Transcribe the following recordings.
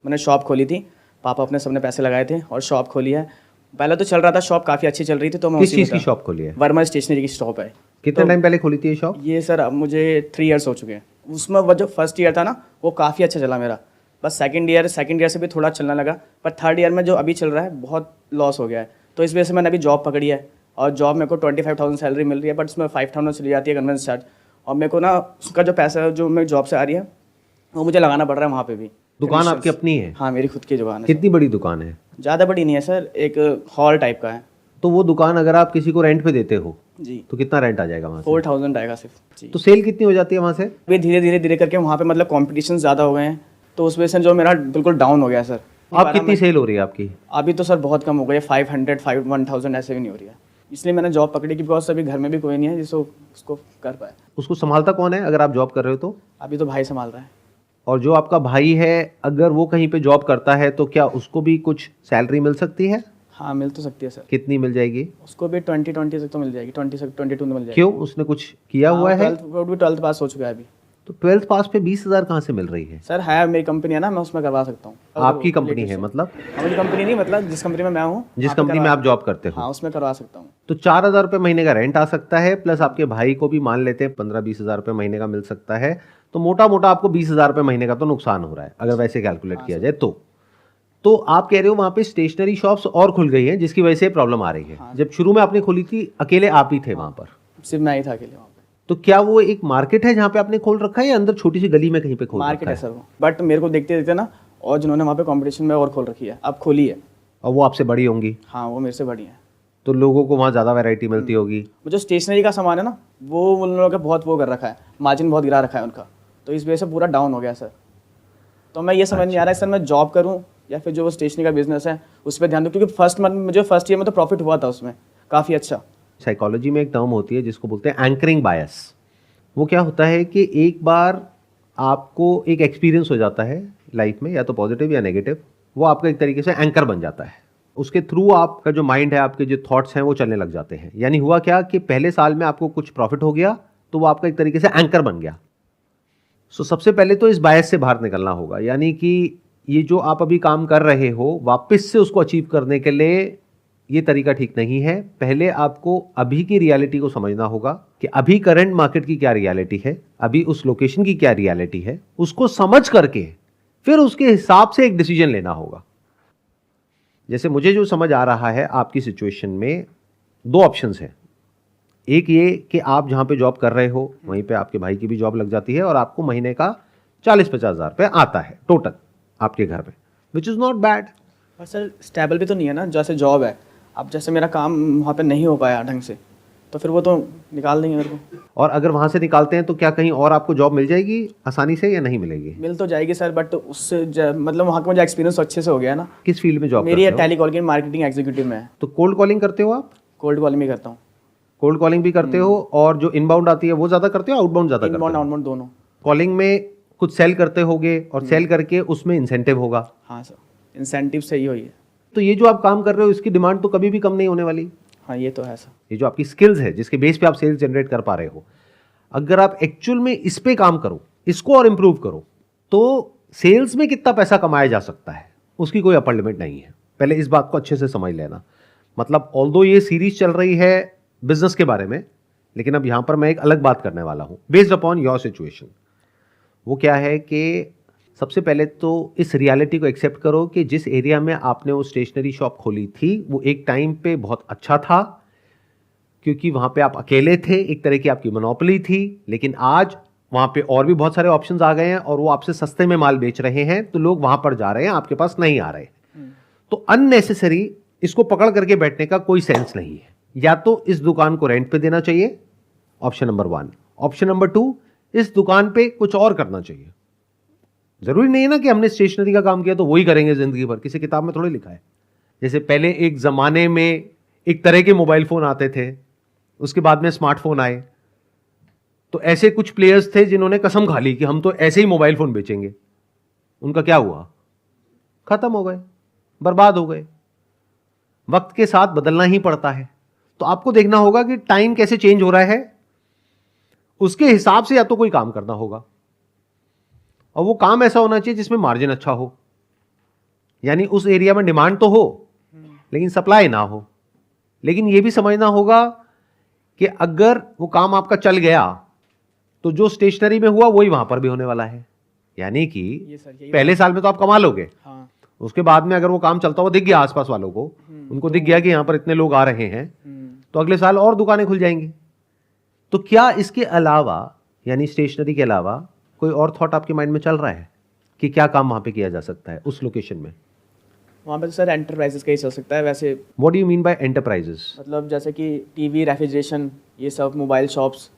मैंने शॉप खोली थी, पापा अपने सबने पैसे लगाए थे और शॉप खोली है। पहले तो चल रहा था, शॉप काफ़ी अच्छी चल रही थी, तो मैं किस उसी चीज़ में की था। शॉप खोली है? वर्मा स्टेशनरी की शॉप है। कितने टाइम पहले खोली थी ये शॉप? ये सर अब मुझे 3 इयर्स हो चुके हैं। उसमें वो जो फर्स्ट ईयर था ना, वो काफ़ी अच्छा चला मेरा। बस सेकंड ईयर से भी थोड़ा चलने लगा, पर थर्ड ईयर में जो अभी चल रहा है बहुत लॉस हो गया है। तो इस वजह से मैंने अभी जॉब पकड़ी है, और जॉब मेरे को 25,000 सैलरी मिल रही है, बट उसमें 5,000 चली जाती है कन्वेंस चार्ज। और मेरे को ना उसका जो पैसा जो मेरी जॉब से आ रही है, वो मुझे लगाना पड़ रहा है वहाँ पे भी। दुकान आपकी अपनी है? हाँ, मेरी खुद की दुकान है। कितनी बड़ी दुकान है? ज़्यादा बड़ी नहीं है सर, एक हॉल टाइप का है। तो वो दुकान अगर आप किसी को रेंट पे देते हो जी, तो कितना रेंट आ जाएगा वहाँ से? 4,000 आएगा सिर्फ जी। तो सेल कितनी हो जाती है वहाँ से? अभी धीरे धीरे करके वहाँ पे मतलब कॉम्पिटिशन ज़्यादा हो गए हैं, तो उस वजह से जो मेरा बिल्कुल डाउन हो गया है सर। आप कितनी सेल हो रही है आपकी? अभी तो सर बहुत कम हो गई है, 1,000 ऐसे भी नहीं हो रही है। इसलिए मैंने जॉब पकड़ी कि बिकॉज अभी घर में भी कोई नहीं है जिसको उसको कर पाए। उसको संभालता कौन है अगर आप जॉब कर रहे हो तो? अभी तो भाई संभाल रहा है। और जो आपका भाई है अगर वो कहीं पे जॉब करता है तो क्या उसको भी कुछ सैलरी मिल सकती है? हाँ, मिल तो सकती है सर। कितनी मिल जाएगी? उसको भी 20 तक तो मिल जाएगी, 20 से 22 में मिल जाएगी। क्यों, उसने कुछ किया हुआ है? वो भी 12th पास हो चुका है अभी। तो 12th पास पे 20,000 कहाँ से मिल रही है? सर है, मेरी कंपनी है ना, मैं उसमें करवा सकता हूँ। आपकी कंपनी है मतलब? हमारी कंपनी नहीं, मतलब जिस कंपनी में मैं हूँ, जिस कंपनी में आप जॉब करते हो? हाँ, उसमें करवा सकता हूँ। तो 4,000 रुपये महीने का रेंट आ सकता है, प्लस आपके भाई को भी मान लेते हैं 15-20,000 रुपये महीने का मिल सकता है। तो मोटा मोटा आपको 20,000 रुपये महीने का तो नुकसान हो रहा है अगर वैसे कैलकुलेट किया जाए तो आप कह रहे हो वहाँ पे स्टेशनरी शॉप्स और खुल गई हैं जिसकी वजह से प्रॉब्लम आ रही है। जब शुरू में आपने खोली थी अकेले आप ही थे वहाँ पर? सिर्फ मैं ही था अकेले वहाँ पे। तो क्या वो एक मार्केट है जहाँ पे आपने खोल रखा है या अंदर छोटी सी गली में कहीं पे खोल मार्केट रखा है है? सर वो, बट मेरे को देखते देखते ना, और जिन्होंने वहाँ पे कंपटीशन में और खोल रखी है, अब खोली है। और वो आपसे बड़ी होंगी? हाँ, वो मेरे से बड़ी है। तो लोगों को वहाँ ज़्यादा वैरायटी मिलती होगी। वो जो स्टेशनरी का सामान है ना, वो उन लोगों का बहुत वो कर रखा है, मार्जिन बहुत गिरा रखा है उनका, तो इस वजह से पूरा डाउन हो गया सर। तो मैं ये समझ नहीं आ रहा है सर, मैं जॉब करूँ या फिर जो स्टेशनरी का बिजनेस है उस पर ध्यान दूँ, क्योंकि फर्स्ट ईयर में तो प्रॉफिट हुआ था उसमें काफ़ी अच्छा। साइकोलॉजी में एक टर्म होती है जिसको बोलते हैं एंकरिंग बायस। वो क्या होता है कि एक बार आपको एक एक्सपीरियंस हो जाता है लाइफ में, या तो पॉजिटिव या नेगेटिव, वो आपका एक तरीके से एंकर बन जाता है। उसके थ्रू आपका जो माइंड है, आपके जो थॉट्स हैं वो चलने लग जाते हैं। यानी हुआ क्या कि पहले साल में आपको कुछ प्रॉफिट हो गया तो वो आपका एक तरीके से एंकर बन गया। सो सबसे पहले तो इस बायस से बाहर निकलना होगा, यानी कि ये जो आप अभी काम कर रहे हो वापस से उसको अचीव करने के लिए ये तरीका ठीक नहीं है। पहले आपको अभी की रियलिटी को समझना होगा कि अभी करंट मार्केट की क्या रियलिटी है, अभी उस लोकेशन की क्या रियलिटी है, उसको समझ करके फिर उसके हिसाब से एक डिसीजन लेना होगा। जैसे मुझे जो समझ आ रहा है आपकी सिचुएशन में 2 ऑप्शंस हैं। एक ये कि आप जहां पे जॉब कर रहे हो वहीं पे आपके भाई की भी जॉब लग जाती है और आपको महीने का 40-50 हज़ार रुपये आता है टोटल आपके घर में, विच इज़ नॉट बैड। और सर स्टेबल भी तो नहीं है ना, जैसे जॉब है, अब जैसे मेरा काम वहाँ पे नहीं हो पाया ढंग से, तो फिर वो तो निकाल देंगे मेरे को। और अगर वहां से निकालते हैं तो क्या कहीं और आपको जॉब मिल जाएगी आसानी से या नहीं मिलेगी? मिल तो जाएगी सर, बट उससे मतलब वहाँ का मुझे एक्सपीरियंस अच्छे से हो गया ना। किस फील्ड में जॉब मेरी करते हो? टेलीकॉलिंग मार्केटिंग एग्जीक्यूटिव में है। तो कोल्ड कॉलिंग करते हो आप? कोल्ड कॉलिंग भी करता हूँ। कोल्ड कॉलिंग भी करते हो, और जो इनबाउंड आती है वो ज़्यादा करते हो, आउटबाउंड ज़्यादा करते इनबाउंड हो? आउटबाउंड दोनों। कॉलिंग में कुछ सेल करते होगे और सेल करके उसमें इंसेंटिव होगा। हाँ सर, इंसेंटिव सही हुई है। तो ये जो आप काम कर रहे हो इसकी डिमांड तो कभी भी कम नहीं होने वाली। हाँ, ये तो है सर। ये जो आपकी स्किल्स है जिसके बेस पे आप सेल्स जनरेट कर पा रहे हो, अगर आप एक्चुअल में इस पे काम करो, इसको और इम्प्रूव करो, तो सेल्स में कितना पैसा कमाया जा सकता है उसकी कोई अपर लिमिट नहीं है। पहले इस बात को अच्छे से समझ लेना। मतलब ऑल्दो ये सीरीज चल रही है बिजनेस के बारे में, लेकिन अब यहां पर मैं एक अलग बात करने वाला हूं बेस्ड अपॉन योर सिचुएशन। वो क्या है कि सबसे पहले तो इस रियलिटी को एक्सेप्ट करो कि जिस एरिया में आपने वो स्टेशनरी शॉप खोली थी वो एक टाइम पे बहुत अच्छा था, क्योंकि वहाँ पे आप अकेले थे, एक तरह की आपकी मोनोपोली थी। लेकिन आज वहाँ पे और भी बहुत सारे ऑप्शंस आ गए हैं और वो आपसे सस्ते में माल बेच रहे हैं, तो लोग वहाँ पर जा रहे हैं, आपके पास नहीं आ रहे। तो अननेसेसरी इसको पकड़ करके बैठने का कोई सेंस नहीं है। या तो इस दुकान को रेंट पे देना चाहिए, ऑप्शन नंबर 1। ऑप्शन नंबर 2, इस दुकान पे कुछ और करना चाहिए। जरूरी नहीं है ना कि हमने स्टेशनरी का काम किया तो वही करेंगे जिंदगी भर, किसी किताब में थोड़ी लिखा है। जैसे पहले एक जमाने में एक तरह के मोबाइल फोन आते थे, उसके बाद में स्मार्टफोन आए, तो ऐसे कुछ प्लेयर्स थे जिन्होंने कसम खा ली कि हम तो ऐसे ही मोबाइल फोन बेचेंगे। उनका क्या हुआ? खत्म हो गए, बर्बाद हो गए। वक्त के साथ बदलना ही पड़ता है। तो आपको देखना होगा कि टाइम कैसे चेंज हो रहा है, उसके हिसाब से या तो कोई काम करना होगा, और वो काम ऐसा होना चाहिए जिसमें मार्जिन अच्छा हो। यानी उस एरिया में डिमांड तो हो लेकिन सप्लाई ना हो। लेकिन यह भी समझना होगा कि अगर वो काम आपका चल गया तो जो स्टेशनरी में हुआ वही वहां पर भी होने वाला है। यानी कि ये सर यही पहले साल में तो आप कमा लोगे, हाँ। उसके बाद में अगर वो काम चलता हुआ दिख गया आसपास वालों को, उनको दिख गया कि यहां पर इतने लोग आ रहे हैं, तो अगले साल और दुकानें खुल जाएंगी। तो क्या इसके अलावा यानी स्टेशनरी के अलावा कोई और थॉट आपके माइंड में चल रहा है कि क्या काम वहां पे किया जा सकता है उस लोकेशन में? वहाँ पे तो सर एंटरप्राइजेस का ही चल सकता है वैसे। What do you mean by enterprises? मतलब जैसे कि टीवी, रेफ्रिजरेशन, ये सब मोबाइल शॉप्स,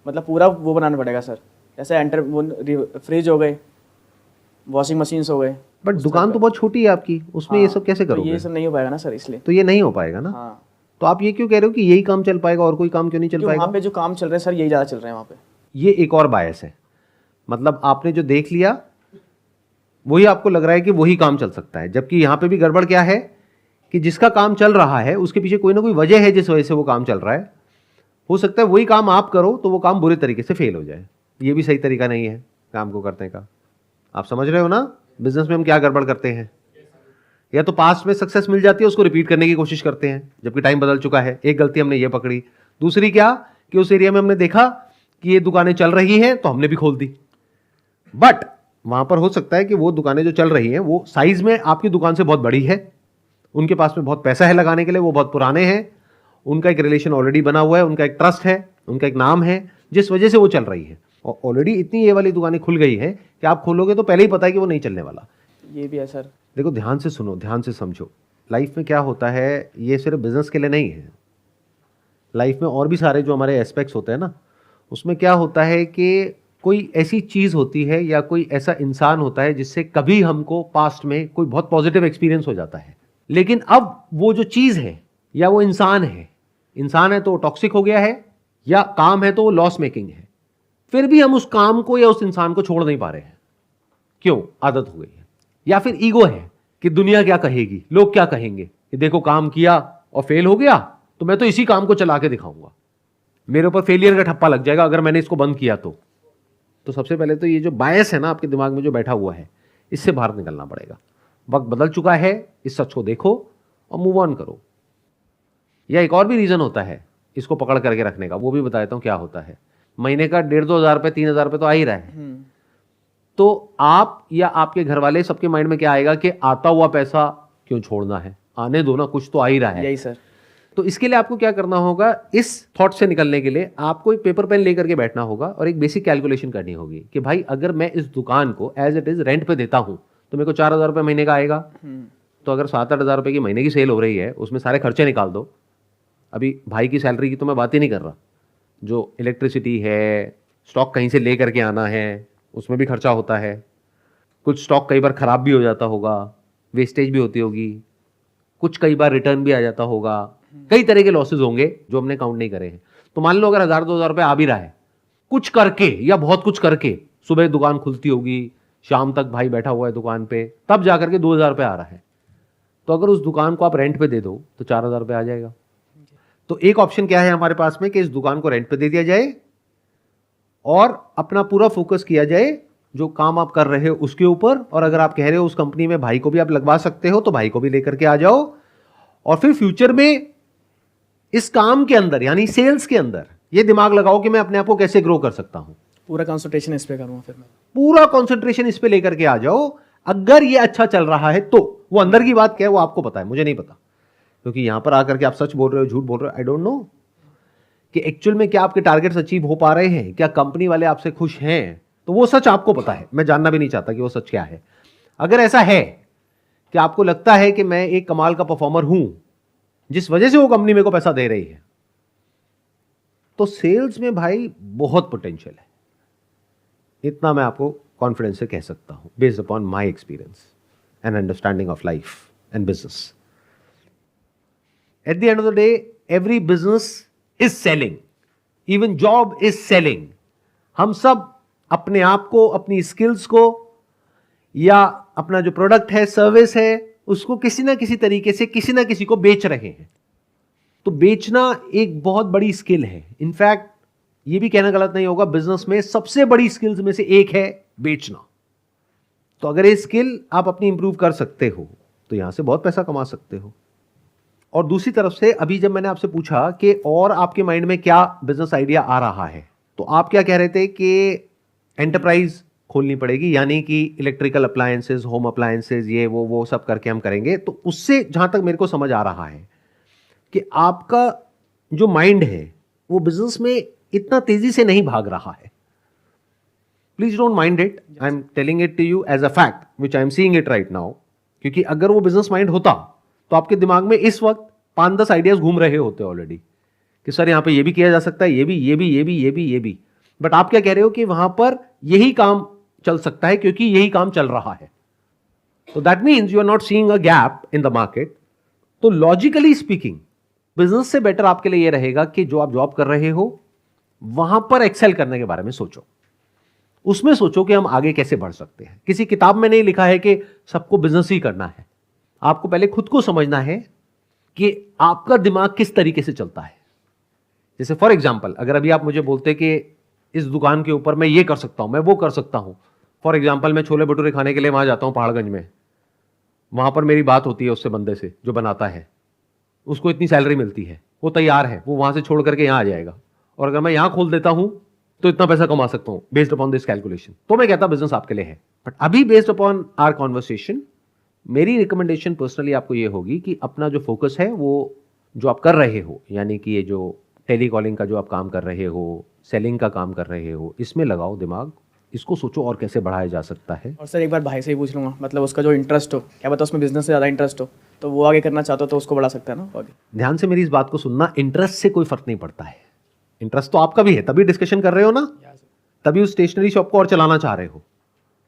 मतलब पूरा वो बनाना पड़ेगा सर। जैसे फ्रिज हो गए, वॉशिंग मशीन्स हो गए। बट दुकान तो बहुत छोटी है आपकी, उसमें ये सब कैसे तो करोगे? ये सब नहीं हो पाएगा ना सर, इसलिए। तो ये नहीं हो पाएगा ना। हाँ, तो आप ये क्यों कह रहे हो कि यही काम चल पाएगा और कोई काम क्यों नहीं चल क्योंकि पाएगा? वहाँ पे जो काम चल रहे हैं सर, यही ज़्यादा चल रहे हैं वहाँ पे। ये एक और बायस है, मतलब आपने जो देख लिया वही आपको लग रहा है कि वही काम चल सकता है, जबकि यहां पे भी गड़बड़ क्या है कि जिसका काम चल रहा है उसके पीछे कोई ना कोई वजह है जिस वजह से वो काम चल रहा है। हो सकता है वही काम आप करो तो वो काम बुरे तरीके से फेल हो जाए। ये भी सही तरीका नहीं है काम को करने का। आप समझ रहे हो ना बिजनेस में हम क्या गड़बड़ करते हैं? या तो पास्ट में सक्सेस मिल जाती है, उसको रिपीट करने की कोशिश करते हैं जबकि टाइम बदल चुका है। एक गलती हमने ये पकड़ी, दूसरी क्या कि उस एरिया में हमने देखा कि ये दुकानें चल रही हैं तो हमने भी खोल दी। बट वहां पर हो सकता है कि वो दुकानें जो चल रही हैं वो साइज में आपकी दुकान से बहुत बड़ी है, उनके पास में बहुत पैसा है लगाने के लिए, वो बहुत पुराने हैं, उनका एक रिलेशन ऑलरेडी बना हुआ है, उनका एक ट्रस्ट है, उनका एक नाम है, जिस वजह से वो चल रही है। और ऑलरेडी इतनी ये वाली दुकानें खुल गई है कि आप खोलोगे तो पहले ही पता है कि वो नहीं चलने वाला। ये भी है सर। देखो ध्यान से सुनो, ध्यान से समझो। लाइफ में क्या होता है, ये सिर्फ बिजनेस के लिए नहीं है, लाइफ में और भी सारे जो हमारे एस्पेक्ट्स होते हैं ना, उसमें क्या होता है कि कोई ऐसी चीज होती है या कोई ऐसा इंसान होता है जिससे कभी हमको पास्ट में कोई बहुत पॉजिटिव एक्सपीरियंस हो जाता है, लेकिन अब वो जो चीज है या वो इंसान है तो वो टॉक्सिक हो गया है, या काम है तो वो लॉस मेकिंग है, फिर भी हम उस काम को या उस इंसान को छोड़ नहीं पा रहे हैं। क्यों? आदत हो गई है। या फिर ईगो है कि दुनिया क्या कहेगी, लोग क्या कहेंगे कि देखो काम किया और फेल हो गया तो मैं तो इसी काम को चला के दिखाऊंगा, मेरे ऊपर फेलियर का ठप्पा लग जाएगा अगर मैंने इसको बंद किया तो सबसे पहले तो ये जो बायस है ना आपके दिमाग में जो बैठा हुआ है, इससे बाहर निकलना पड़ेगा। वक्त बदल चुका है, इस सच को देखो और मूव ऑन करो। या एक और भी रीजन होता है इसको पकड़ करके रखने का, वो भी बता देता हूं क्या होता है। महीने का 1,500-2,000 रुपये 3,000 रुपये तो आ ही रहा है, तो आप या आपके घर वाले सबके माइंड में क्या आएगा कि आता हुआ पैसा क्यों छोड़ना है, आने दो ना, कुछ तो आ ही रहा है। यही सर। तो इसके लिए आपको क्या करना होगा, इस थॉट से निकलने के लिए आपको एक पेपर पेन लेकर के बैठना होगा और एक बेसिक कैलकुलेशन करनी होगी कि भाई अगर मैं इस दुकान को एज इट इज रेंट पे देता हूं तो मेरे को 4,000 रुपये महीने का आएगा। तो अगर 7-8 हज़ार रुपये की महीने की सेल हो रही है, उसमें सारे खर्चे निकाल दो। अभी भाई की सैलरी की तो मैं बात ही नहीं कर रहा, जो इलेक्ट्रिसिटी है, स्टॉक कहीं से ले करके आना है, उसमें भी खर्चा होता है, कुछ स्टॉक कई बार खराब भी हो जाता होगा, वेस्टेज भी होती होगी, कुछ कई बार रिटर्न भी आ जाता होगा, कई तरह के लॉसेज होंगे जो हमने काउंट नहीं करे हैं। तो मान लो अगर 1,000-2,000 रुपये आ भी रहा है, कुछ करके या बहुत कुछ करके, सुबह दुकान खुलती होगी, शाम तक भाई बैठा हुआ है दुकान पे, तब जाकर के 2,000 रुपये आ रहा है, तो अगर उस दुकान को आप रेंट पे दे दो तो 4,000 रुपये आ जाएगा। तो एक ऑप्शन क्या है हमारे पास में कि इस दुकान को रेंट पे दे दिया जाए और अपना पूरा फोकस किया जाए जो काम आप कर रहे हो उसके ऊपर। और अगर आप कह रहे हो उस कंपनी में भाई को भी आप लगवा सकते हो तो भाई को भी लेकर के आ जाओ, और फिर फ्यूचर में इस काम के अंदर यानी सेल्स के अंदर ये दिमाग लगाओ कि मैं अपने आप को कैसे ग्रो कर सकता हूं। पूरा कंसंट्रेशन इस पे करूँगा, फिर मैं पूरा कंसंट्रेशन इस पे लेकर के आ जाओ। अगर ये अच्छा चल रहा है तो वो अंदर की बात क्या है वो आपको पता है, मुझे नहीं पता, क्योंकि यहां पर आकर के आप सच बोल रहे हो झूठ बोल रहे हो, आई डोंट नो कि एक्चुअल में क्या आपके टारगेट्स अचीव हो पा रहे हैं, क्या कंपनी वाले आपसे खुश हैं, तो वो सच आपको पता है। मैं जानना भी नहीं चाहता कि वो सच क्या है। अगर ऐसा है कि आपको लगता है कि मैं एक कमाल का परफॉर्मर हूं जिस वजह से वो कंपनी मेरे को पैसा दे रही है, तो सेल्स में भाई बहुत पोटेंशियल है, इतना मैं आपको कॉन्फिडेंस से कह सकता हूं based upon my experience and understanding of life and business. At the end of the day every business is selling, even job is selling. हम सब अपने आप को, अपनी स्किल्स को, या अपना जो प्रोडक्ट है, सर्विस है, उसको किसी ना किसी तरीके से किसी ना किसी को बेच रहे हैं। तो बेचना एक बहुत बड़ी स्किल है। इनफैक्ट ये भी कहना गलत नहीं होगा, बिजनेस में सबसे बड़ी स्किल्स में से एक है बेचना। तो अगर ये स्किल आप अपनी इंप्रूव कर सकते हो तो यहां से बहुत पैसा कमा सकते हो। और दूसरी तरफ से अभी जब मैंने आपसे पूछा कि और आपके माइंड में क्या बिजनेस आइडिया आ रहा है, तो आप क्या कह रहे थे कि एंटरप्राइज खोलनी पड़ेगी, यानी कि इलेक्ट्रिकल अप्लायंसेज, होम अप्लायंसेज, ये वो सब करके हम करेंगे। तो उससे जहां तक मेरे को समझ आ रहा है कि आपका जो माइंड है वो बिजनेस में इतना तेजी से नहीं भाग रहा है। Please don't mind it, I am telling it to you as a fact which I am seeing it right now. क्योंकि अगर वो बिजनेस माइंड होता तो आपके दिमाग में इस वक्त 5-10 आइडियाज घूम रहे होते ऑलरेडी कि सर यहां पे ये भी किया जा सकता है, ये भी। बट आप क्या कह रहे हो कि वहां पर यही काम चल सकता है क्योंकि यही काम चल रहा है। तो that means you are not seeing a gap in the market. तो लॉजिकली स्पीकिंग बिजनेस से बेटर आपके लिए यह रहेगा कि जो आप जॉब कर रहे हो वहां पर एक्सेल करने के बारे में सोचो, उसमें सोचो कि हम आगे कैसे बढ़ सकते हैं। किसी किताब में नहीं लिखा है कि सबको बिजनेस ही करना है। आपको पहले खुद को समझना है कि आपका दिमाग किस तरीके से चलता है। जैसे फॉर एग्जाम्पल, अगर अभी आप मुझे बोलते कि इस दुकान के ऊपर मैं ये कर सकता हूं, मैं वो कर सकता हूं। फॉर एग्जाम्पल, मैं छोले भटूरे खाने के लिए वहां जाता हूं पहाड़गंज में, वहां पर मेरी बात होती है उससे, बंदे से जो बनाता है, उसको इतनी सैलरी मिलती है, वो तैयार है, वो वहां से छोड़ करके यहां आ जाएगा। और अगर मैं यहां खोल देता हूं तो इतना पैसा कमा सकता हूं बेस्ड अपॉन दिस कैलकुलेशन। तो मैं कहता बिजनेस आपके लिए है। बट अभी बेस्ड अपॉन आवर कॉन्वर्सेशन, मेरी रिकमेंडेशन पर्सनली आपको ये होगी कि अपना जो फोकस है वो जो आप कर रहे हो, यानी कि ये जो टेली कॉलिंग का जो आप काम कर रहे हो, सेलिंग का काम कर रहे हो, इसमें लगाओ दिमाग, इसको सोचो और कैसे बढ़ाया जा सकता है। और सर एक बार भाई से ही पूछ लूँगा, मतलब उसका जो इंटरेस्ट हो, क्या पता उसमें बिजनेस से ज़्यादा इंटरेस्ट हो, तो वो आगे करना चाहता हो तो उसको बढ़ा सकता है ना आगे। ध्यान से मेरी इस बात को सुनना, इंटरेस्ट से कोई फर्क नहीं पड़ता है। इंटरेस्ट तो आपका भी है, तभी डिस्कशन कर रहे हो ना, तभी उस स्टेशनरी शॉप को और चलाना चाह रहे हो।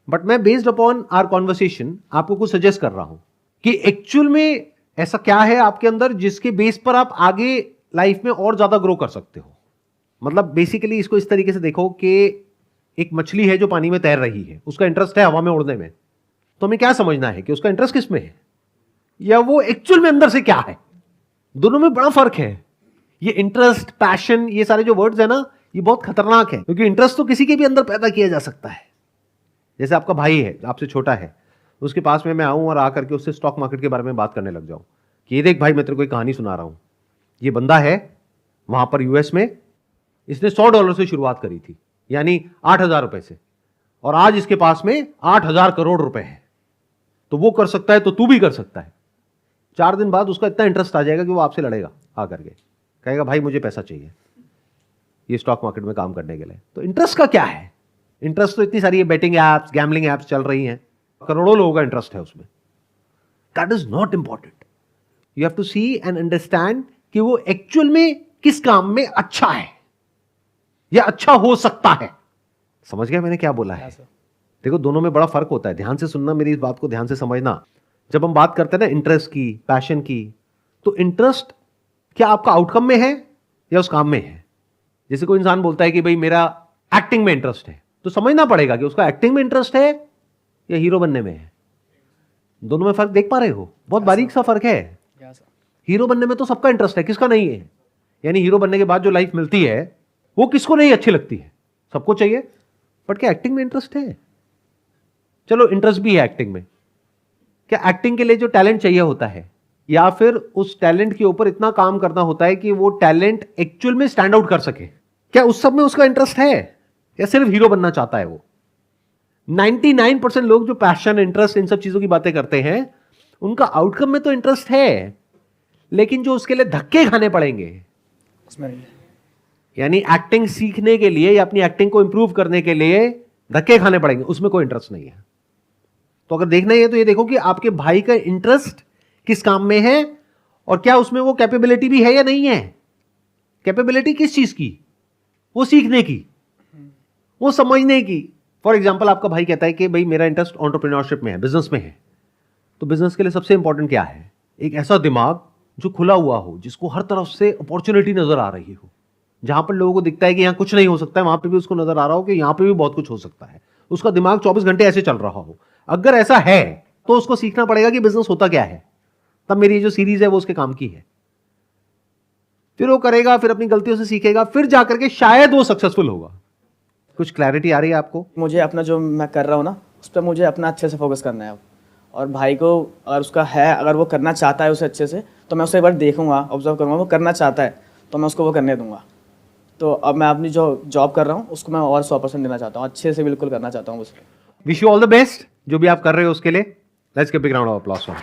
बट मैं बेस्ड अपॉन आवर कॉन्वर्सेशन आपको कुछ सजेस्ट कर रहा हूं कि एक्चुअल में ऐसा क्या है आपके अंदर जिसके बेस पर आप आगे लाइफ में और ज्यादा ग्रो कर सकते हो। मतलब बेसिकली इसको इस तरीके से देखो कि एक मछली है जो पानी में तैर रही है, उसका इंटरेस्ट है हवा में उड़ने में। तो हमें क्या समझना है कि उसका इंटरेस्ट किस में है, या वो एक्चुअल में अंदर से क्या है। दोनों में बड़ा फर्क है। ये इंटरेस्ट, पैशन, ये सारे जो वर्ड्स है ना, ये बहुत खतरनाक है, क्योंकि इंटरेस्ट तो किसी के भी अंदर पैदा किया जा सकता है। जैसे आपका भाई है, आपसे छोटा है, उसके पास में मैं आऊं और आकर के उससे स्टॉक मार्केट के बारे में बात करने लग जाऊं कि ये देख भाई, मैं तेरे को एक कहानी सुना रहा हूं। ये बंदा है वहां पर यूएस में, इसने $100 से शुरुआत करी थी, यानी 8,000 रुपए से, और आज इसके पास में 8,000 करोड़ रुपए है। तो वो कर सकता है तो तू भी कर सकता है। 4 दिन बाद उसका इतना इंटरेस्ट आ जाएगा कि वो आपसे लड़ेगा आकर के, कहेगा भाई मुझे पैसा चाहिए ये स्टॉक मार्केट में काम करने के लिए। तो इंटरेस्ट का क्या है? इंटरेस्ट तो इतनी सारी बेटिंग एप्स, गैम्बलिंग एप्स चल रही हैं, करोड़ों लोगों का इंटरेस्ट है उसमें। That is not important. You have to see and understand कि वो एक्चुअल में किस काम में अच्छा है या अच्छा हो सकता है। समझ गया मैंने क्या बोला है? देखो, दोनों में बड़ा फर्क होता है। ध्यान से सुनना, मेरी इस बात को ध्यान से समझना। जब हम बात करते हैं ना इंटरेस्ट की, पैशन की, तो इंटरेस्ट क्या आपका आउटकम में है या उस काम में है? जैसे कोई इंसान बोलता है कि भाई मेरा एक्टिंग में इंटरेस्ट है, तो समझना पड़ेगा कि उसका एक्टिंग में इंटरेस्ट है या हीरो बनने में है। दोनों में फर्क देख पा रहे हो? बहुत बारीक सा फर्क है। हीरो बनने में तो सबका इंटरेस्ट है, किसका नहीं है? यानी हीरो बनने के बाद जो लाइफ मिलती है वो किसको नहीं अच्छी लगती है? सबको चाहिए। बट क्या एक्टिंग में इंटरेस्ट है? चलो इंटरेस्ट भी है एक्टिंग में, क्या एक्टिंग के लिए जो टैलेंट चाहिए होता है, या फिर उस टैलेंट के ऊपर इतना काम करना होता है कि वो टैलेंट एक्चुअल में स्टैंड आउट कर सके, क्या उस सब में उसका इंटरेस्ट है, या सिर्फ हीरो बनना चाहता है वो? 99% लोग जो पैशन, इंटरेस्ट, इन सब चीजों की बातें करते हैं, उनका आउटकम में तो इंटरेस्ट है, लेकिन जो उसके लिए धक्के खाने पड़ेंगे उसमें नहीं है। यानी एक्टिंग सीखने के लिए या अपनी एक्टिंग को इंप्रूव करने के लिए धक्के खाने पड़ेंगे, उसमें कोई इंटरेस्ट नहीं है। तो अगर देखना ही है तो ये देखो कि आपके भाई का इंटरेस्ट किस काम में है, और क्या उसमें वो कैपेबिलिटी भी है या नहीं है। कैपेबिलिटी किस चीज की? वो सीखने की, वो समझने की। फॉर एग्जाम्पल, आपका भाई कहता है कि भाई मेरा इंटरेस्ट एंटरप्रेन्योरशिप में है, बिजनेस में है। तो बिजनेस के लिए सबसे इंपॉर्टेंट क्या है? एक ऐसा दिमाग जो खुला हुआ हो, जिसको हर तरफ से अपॉर्चुनिटी नजर आ रही हो। जहां पर लोगों को दिखता है कि यहां कुछ नहीं हो सकता है, वहां पे भी उसको नजर आ रहा हो कि यहां पे भी बहुत कुछ हो सकता है। उसका दिमाग 24 घंटे ऐसे चल रहा हो। अगर ऐसा है तो उसको सीखना पड़ेगा कि बिजनेस होता क्या है। तब मेरी ये जो सीरीज है वो उसके काम की है। फिर वो करेगा, फिर अपनी गलतियों से सीखेगा, फिर जाकर के शायद वो सक्सेसफुल होगा। कुछ क्लैरिटी आ रही है आपको? मुझे अपना जो मैं कर रहा हूँ ना, उस पर मुझे अपना अच्छे से फोकस करना है अब। और भाई को अगर उसका है, अगर वो करना चाहता है उसे अच्छे से, तो मैं उसे एक बार देखूंगा, ऑब्जर्व करूंगा, वो करना चाहता है तो मैं उसको वो करने दूंगा। तो अब मैं अपनी जो जॉब कर रहा हूँ उसको मैं और 100% देना चाहता हूँ, अच्छे से बिल्कुल करना चाहता हूँ उसको। Wish you all the best जो भी आप कर रहे हो उसके लिए। Let's give a big round of applause for